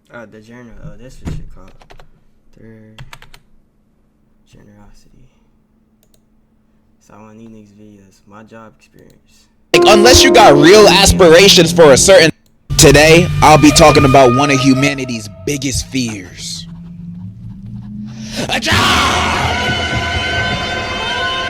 The journal. Oh, that's what shit called. Third generosity. So I want these next videos. My job experience. Like, unless you got real aspirations for a certain... Today, I'll be talking about one of humanity's biggest fears. A job!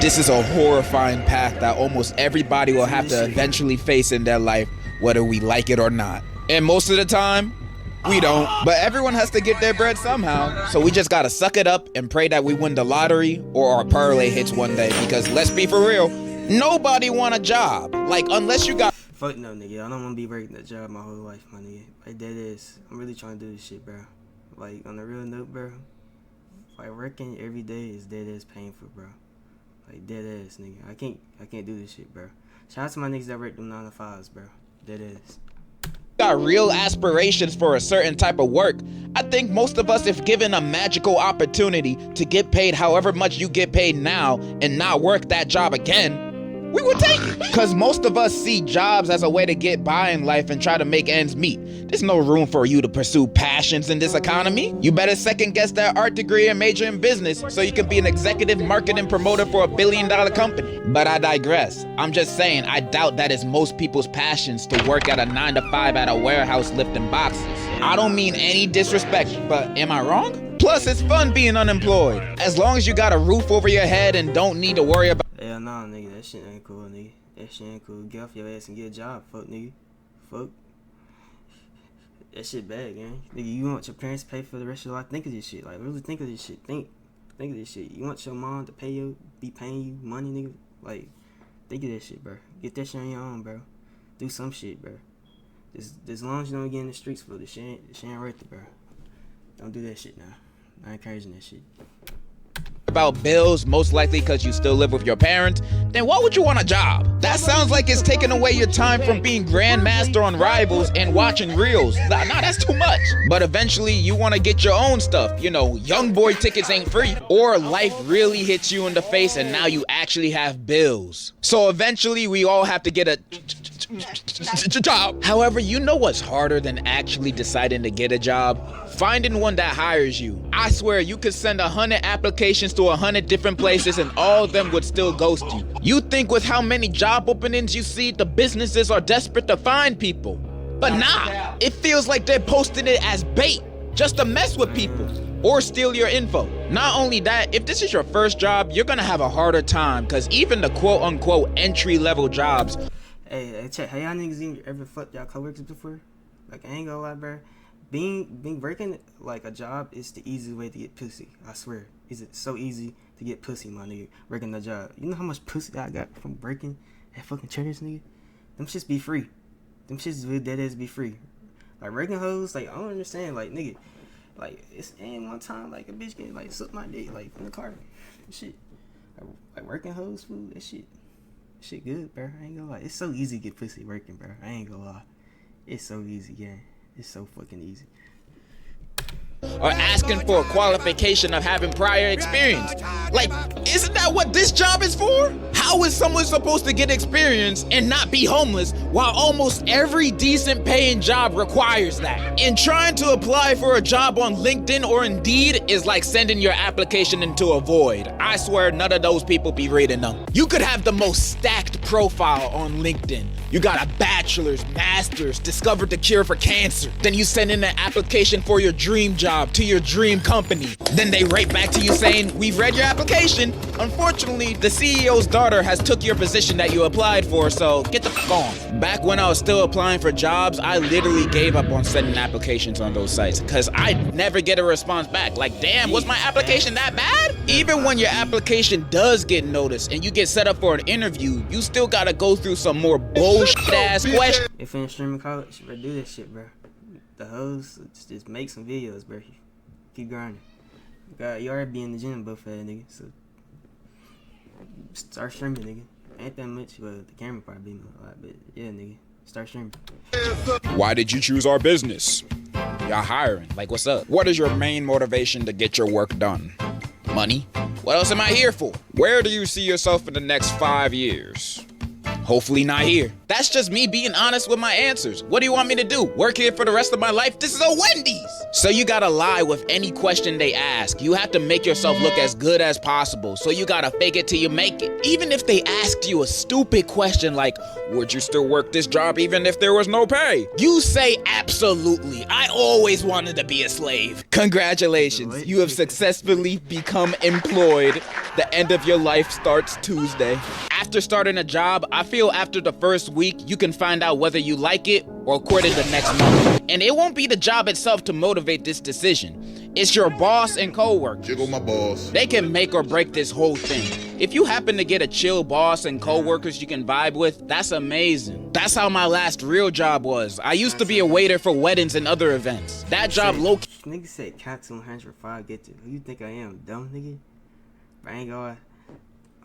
This is a horrifying path that almost everybody will have to eventually face in their life, whether we like it or not. And most of the time, we don't. But everyone has to get their bread somehow. So we just gotta suck it up and pray that we win the lottery or our parlay hits one day. Because let's be for real, nobody want a job. Like, unless you got... Fuck no, nigga. I don't want to be working a job my whole life, my nigga. Like, that is... I'm really trying to do this shit, bro. Like, on the real note, bro. Like, working every day is dead ass painful, bro. Like, dead ass, nigga. I can't do this shit, bro. Shout out to my niggas that work them 9 to 5s, bro. Dead ass. Got real aspirations for a certain type of work. I think most of us, if given a magical opportunity to get paid however much you get paid now and not work that job again, we would take it. Because most of us see jobs as a way to get by in life and try to make ends meet. There's no room for you to pursue passions in this economy. You better second guess that art degree and major in business so you can be an executive marketing promoter for $1 billion company. But I digress. I'm just saying, I doubt that is most people's passions to work at a 9 to 5 at a warehouse lifting boxes. I don't mean any disrespect, but am I wrong? Plus, it's fun being unemployed. As long as you got a roof over your head and don't need to worry about... Hell nah, nigga. That shit ain't cool, nigga. That shit ain't cool. Get off your ass and get a job, fuck, nigga. Fuck. That shit bad, gang. Nigga, you want your parents to pay for the rest of your life? Think of this shit. Like, really think of this shit. Think of this shit. You want your mom to pay you, be paying you money, nigga? Like, think of that shit, bro. Get that shit on your own, bro. Do some shit, bro. Just as long as you don't get in the streets, for this shit ain't worth it, bro. Don't do that shit now. I'm not encouraging that shit. About bills, most likely because you still live with your parents, then why would you want a job? That sounds like it's taking away your time from being grandmaster on Rivals and watching reels. Nah, that's too much. But eventually you want to get your own stuff. You know, young boy tickets ain't free. Or life really hits you in the face and now you actually have bills. So eventually we all have to get a job. However, you know what's harder than actually deciding to get a job? Finding one that hires you. I swear you could send 100 applications to 100 different places and all of them would still ghost you. You think with how many job openings you see, the businesses are desperate to find people. But nah, it feels like they're posting it as bait, just to mess with people or steal your info. Not only that, if this is your first job, you're gonna have a harder time because even the quote unquote entry level jobs. Hey, check, have y'all niggas ever fucked y'all coworkers before? Like, I ain't gonna lie, bro. Being working like a job is the easy way to get pussy. I swear, it's so easy to get pussy, my nigga. Working a job. You know how much pussy I got from working at fucking churches, nigga? Them shits be free. Them shits really dead ass be free. Like working hoes, like I don't understand, like nigga, like it's ain't one time like a bitch can like suck my dick like in the car, shit. Like working hoes, food, that shit good, bro. I ain't gonna lie. It's so easy to get pussy working, bro. I ain't gonna lie. It's so easy, yeah. It's so fucking easy. Or asking for a qualification of having prior experience. Like, isn't that what this job is for? How is someone supposed to get experience and not be homeless while almost every decent paying job requires that? And trying to apply for a job on LinkedIn or Indeed is like sending your application into a void. I swear none of those people be reading them. You could have the most stacked profile on LinkedIn. You got a bachelor's, master's, discovered the cure for cancer. Then you send in an application for your dream job to your dream company. Then they write back to you saying, we've read your application. Unfortunately, the CEO's daughter has took your position that you applied for, so get the f on. Back when I was still applying for jobs, I literally gave up on sending applications on those sites because I'd never get a response back. Like, damn, was my application that bad? Even when your application does get noticed and you get set up for an interview, you still gotta go through some more bullshit ass questions. If you're in streaming college, you better do this shit, bro. The hoes, just make some videos, bro. Keep grinding. God, you already be in the gym, buff ass nigga, so start streaming, nigga. Ain't that much, but the camera probably be a lot, but yeah, nigga, start streaming. Why did you choose our business? Y'all hiring, like what's up? What is your main motivation to get your work done? Money? What else am I here for? Where do you see yourself in the next 5 years? Hopefully not here. That's just me being honest with my answers. What do you want me to do? Work here for the rest of my life? This is a Wendy's. So you gotta lie with any question they ask. You have to make yourself look as good as possible. So you gotta fake it till you make it. Even if they asked you a stupid question like, would you still work this job even if there was no pay? You say absolutely. I always wanted to be a slave. Congratulations. You have successfully become employed. The end of your life starts Tuesday. After starting a job, I feel after the first week, you can find out whether you like it or quit it the next month. And it won't be the job itself to motivate this decision. It's your boss and coworkers. Jiggle my balls. They can make or break this whole thing. If you happen to get a chill boss and coworkers you can vibe with, that's amazing. That's how my last real job was. I used to be a waiter for weddings and other events. That job low-key. Nigga said count to 100 before I get to. Who you think I am, dumb nigga? I ain't gonna.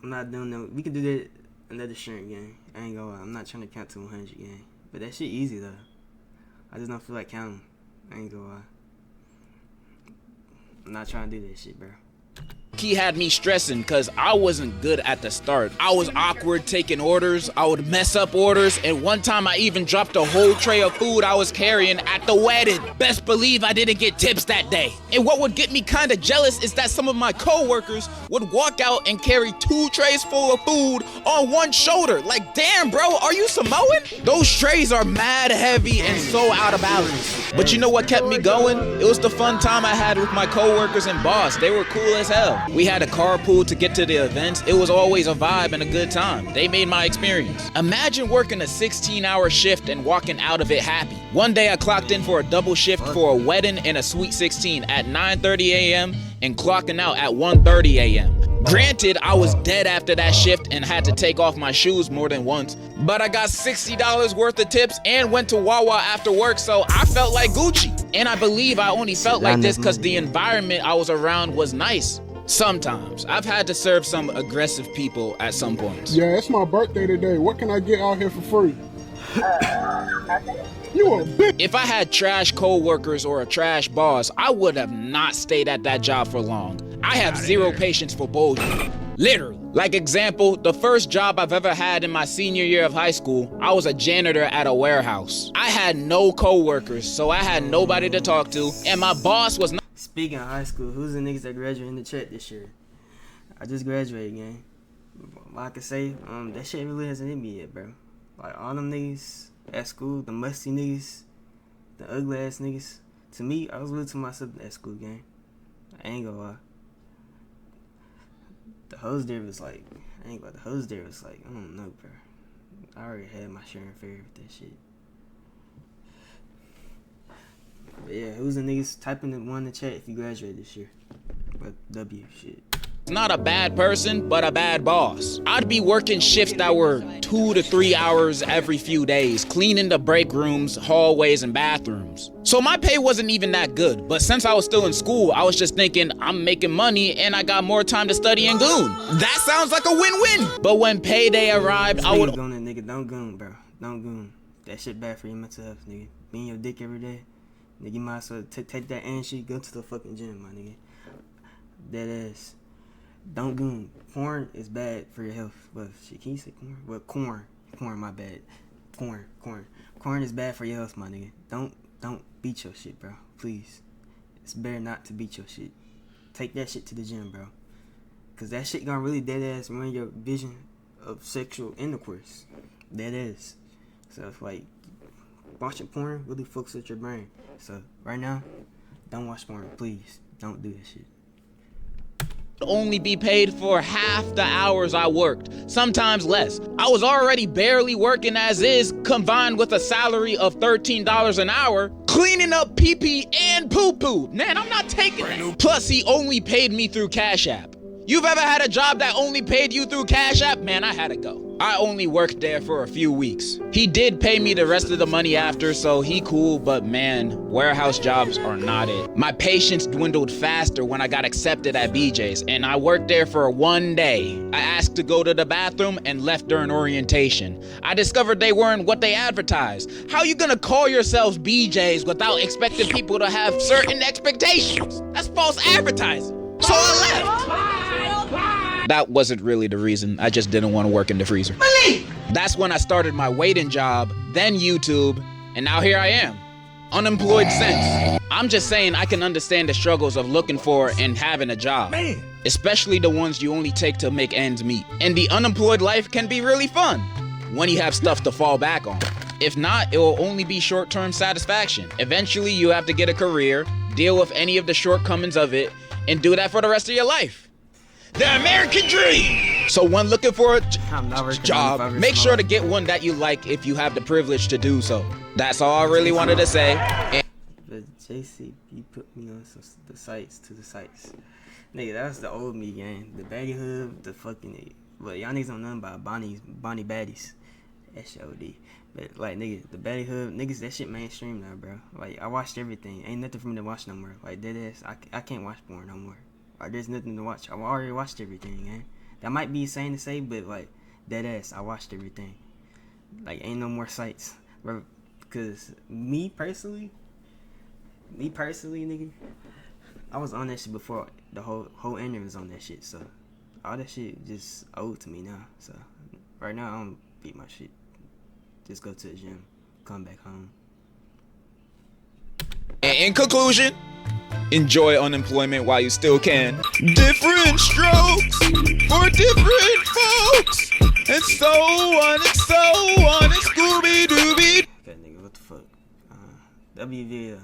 I'm not doing that. We can do that another shirt game. I ain't gonna. I'm not trying to count to 100 game. But that shit easy though. I just don't feel like counting. I ain't gonna. I'm not trying to do that shit, bro. He had me stressing because I wasn't good at the start. I was awkward taking orders. I would mess up orders. And one time I even dropped a whole tray of food I was carrying at the wedding. Best believe I didn't get tips that day. And what would get me kind of jealous is that some of my coworkers would walk out and carry 2 trays full of food on one shoulder. Like, damn, bro, are you Samoan? Those trays are mad heavy and so out of balance. But you know what kept me going? It was the fun time I had with my coworkers and boss. They were cool as hell. We had a carpool to get to the events. It was always a vibe and a good time. They made my experience. Imagine working a 16-hour shift and walking out of it happy. One day I clocked in for a double shift for a wedding and a Sweet 16 at 9:30 a.m. and clocking out at 1:30 a.m. Granted, I was dead after that shift and had to take off my shoes more than once, but I got $60 worth of tips and went to Wawa after work, so I felt like Gucci. And I believe I only felt like this because the environment I was around was nice. Sometimes. I've had to serve some aggressive people at some points. Yeah, it's my birthday today. What can I get out here for free? You a bitch. If I had trash co-workers or a trash boss, I would have not stayed at that job for long. I have zero patience for bullshit. Literally. Like example, the first job I've ever had in my senior year of high school, I was a janitor at a warehouse. I had no co-workers, so I had nobody to talk to, and my boss was not. Speaking of high school, who's the niggas that graduated in the chat this year? I just graduated, gang. Like I can say, that shit really hasn't hit me yet, bro. Like, all them niggas at school, the musty niggas, the ugly ass niggas. To me, I was really to myself at school, gang. I ain't gonna lie. The hoes there was like, I don't know, bro. I already had my share and fair with that shit. But yeah, who's the niggas? Type in the one in the chat if you graduated this year. But W shit. Not a bad person, but a bad boss. I'd be working shifts that were 2 to 3 hours every few days, cleaning the break rooms, hallways, and bathrooms. So my pay wasn't even that good, but since I was still in school, I was just thinking, I'm making money and I got more time to study and goon. That sounds like a win-win. But when payday arrived, I would. Nigga, don't goon, bro. Don't goon. That shit bad for your mental health, nigga. Being your dick every day. Nigga, you might as well take that and shit, go to the fucking gym, my nigga. That ass. Don't goon. Porn is bad for your health. Well, shit, can you say corn? Well, corn, my bad. Corn is bad for your health, my nigga. Don't beat your shit, bro. Please. It's better not to beat your shit. Take that shit to the gym, bro. Cause that shit gonna really dead ass ruin your vision of sexual intercourse. That is. So it's like watching porn really fucks with your brain. So right now, don't watch porn, please. Don't do that shit. Only be paid for half the hours I worked, sometimes less. I was already barely working as is, combined with a salary of $13 an hour, cleaning up pee-pee and poo-poo. Man, I'm not taking it. Plus, he only paid me through Cash App. You've ever had a job that only paid you through Cash App? Man, I had to go. I only worked there for a few weeks. He did pay me the rest of the money after, so he cool, but man, warehouse jobs are not it. My patience dwindled faster when I got accepted at BJ's, and I worked there for 1 day. I asked to go to the bathroom and left during orientation. I discovered they weren't what they advertised. How you gonna call yourselves BJ's without expecting people to have certain expectations? That's false advertising. So I left. That wasn't really the reason. I just didn't want to work in the freezer. That's when I started my waiting job, then YouTube, and now here I am. Unemployed since. I'm just saying I can understand the struggles of looking for and having a job. Man. Especially the ones you only take to make ends meet. And the unemployed life can be really fun when you have stuff to fall back on. If not, it will only be short-term satisfaction. Eventually, you have to get a career, deal with any of the shortcomings of it, and do that for the rest of your life. The American dream! So when looking for a job, make sure to get one that you like if you have the privilege to do so. That's all I really wanted to say. The JC, you put me on the sites. Nigga, that was the old me, gang. The baggy hood, the fucking... But y'all niggas don't know nothing about Bonnie Baddies. SOD. But, like, nigga, the Betty Hood, niggas, that shit mainstream now, bro. Like, I watched everything. Ain't nothing for me to watch no more. Like, deadass, I can't watch porn no more. Like, there's nothing to watch. I've already watched everything, man. That might be insane to say, but, like, deadass, I watched everything. Like, ain't no more sites. Bro, because me personally, nigga, I was on that shit before the whole internet was on that shit, so all that shit just old to me now. So, right now, I don't beat my shit. Just go to the gym, come back home. And in conclusion, enjoy unemployment while you still can. Different strokes for different folks, and so on and so on, and Scooby-Dooby. Okay, nigga, what the fuck? WVL.